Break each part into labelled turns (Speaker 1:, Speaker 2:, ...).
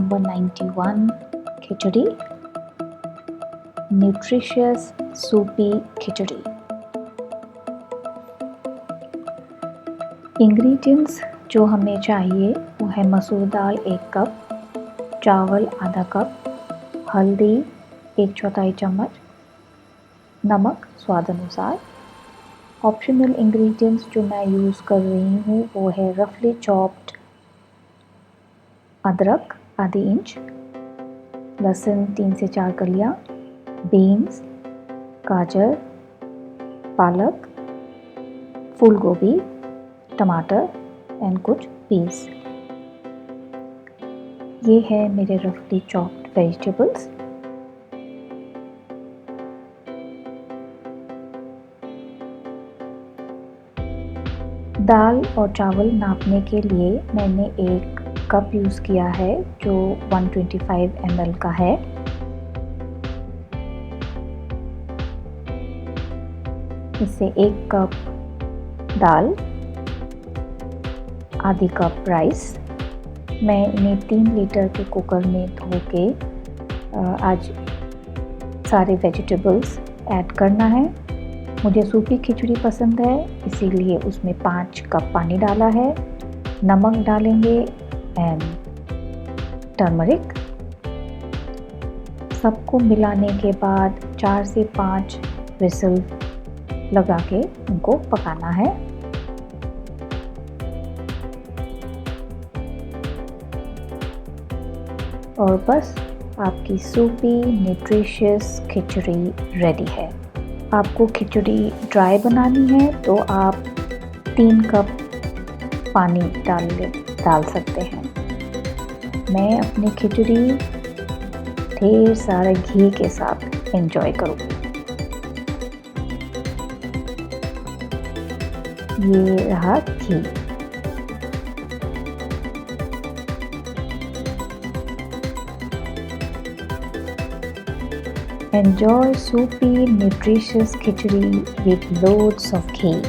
Speaker 1: Number 91 खिचड़ी, nutritious सूपी खिचड़ी। Ingredients जो हमें चाहिए वो है मसूर दाल 1 कप, चावल आधा कप, हल्दी 1/4 चम्मच, नमक स्वाद अनुसार। ऑप्शनल इंग्रेडिएंट्स जो मैं यूज़ कर रही हूँ वो है रफली चॉप्ड अदरक आधी इंच, लहसुन 3 से 4 कलियाँ, बीन्स, गाजर, पालक, फूल गोभी, टमाटर एंड कुछ पीस। ये है मेरे रफली चॉप्ड वेजिटेबल्स। दाल और चावल नापने के लिए मैंने एक कप यूज़ किया है जो 125 ml का है। इससे 1 कप दाल, आधी कप राइस। मैं इन्हें 3 लीटर के कुकर में धो के आज सारे वेजिटेबल्स ऐड करना है। मुझे सूपी खिचड़ी पसंद है इसीलिए उसमें 5 कप पानी डाला है। नमक डालेंगे एंड टर्मरिक। सबको मिलाने के बाद 4 से 5 विसल लगा के उनको पकाना है। और बस आपकी सूपी न्यूट्रिशियस खिचड़ी रेडी है। आपको खिचड़ी ड्राई बनानी है तो आप 3 कप पानी डाल सकते हैं। मैं अपनी खिचड़ी ढेर सारे घी के साथ एंजॉय करूँगी। ये रहा घी। Enjoy soupy, nutritious khichdi with loads of ghee.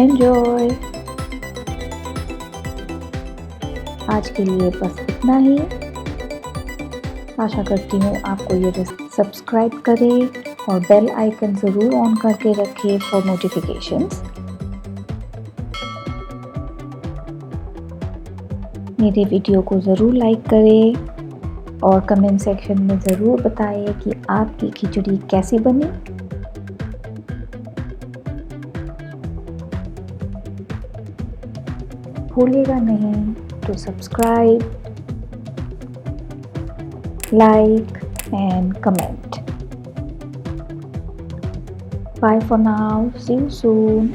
Speaker 1: Enjoy! आज के लिए बस इतना ही। आशा करती हूँ आपको ये रेसिपी सब्सक्राइब करें और बेल आइकन ज़रूर ऑन करके रखें फॉर नोटिफिकेशंस। मेरे वीडियो को ज़रूर लाइक करें और कमेंट सेक्शन में ज़रूर बताएं कि आपकी खिचड़ी कैसी बनी। भूलिएगा नहीं to subscribe, like and comment. Bye for now. See you soon.